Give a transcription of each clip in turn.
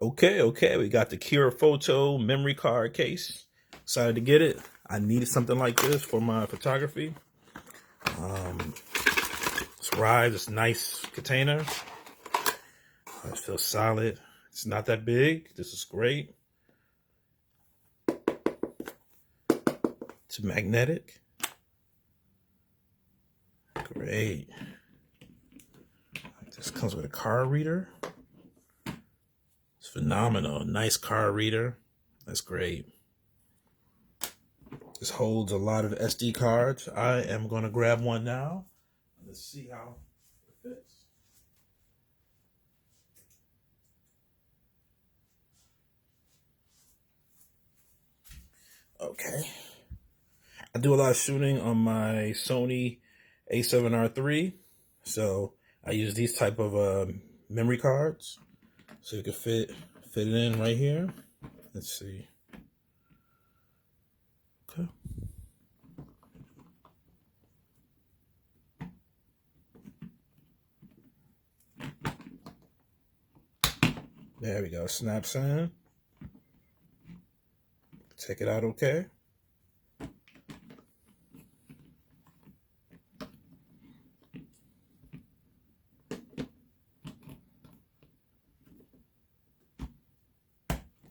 Okay, we got the Cure Photo memory card case. Excited to get it. I needed something like this for my photography. It's Rise, it's a nice container. It feels solid. It's not that big. This is great. It's magnetic. Great. This comes with a card reader. It's phenomenal. Nice card reader. That's great. This holds a lot of SD cards. I am going to grab one now. Let's see how it fits. Okay. I do a lot of shooting on my Sony A7R III. So I use these type of memory cards. So you can fit it in right here. Let's see. Okay. There we go. Snaps in. Take it out okay.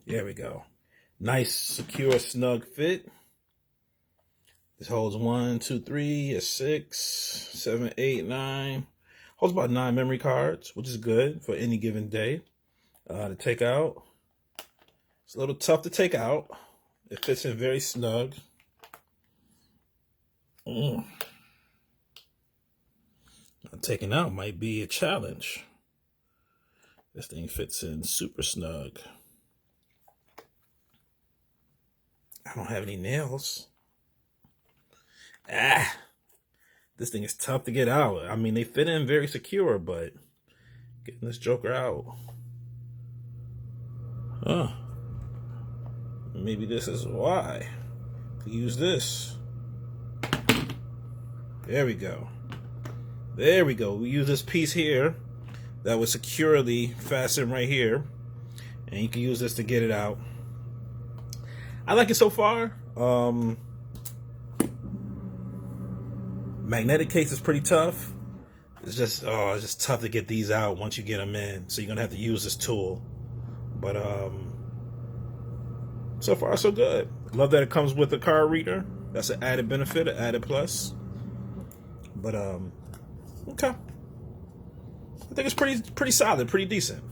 There we go. Nice, secure, snug fit. This holds 1, 2, 3, 6, 7, 8, 9. Holds about 9 memory cards, which is good for any given day to take out. It's a little tough to take out. It fits in very snug. Taking out might be a challenge. This thing fits in super snug. I don't have any nails. This thing is tough to get out. I mean, they fit in very secure, but getting this joker out. Maybe this is why. Use this. There we go. There we go. We use this piece here that was securely fastened right here, and you can use this to get it out. I like it so far. Magnetic case is pretty tough. It's just tough to get these out once you get them in. So you're gonna have to use this tool. But so far so good. Love that it comes with a card reader. That's an added benefit, an added plus. But okay. I think it's pretty solid, pretty decent.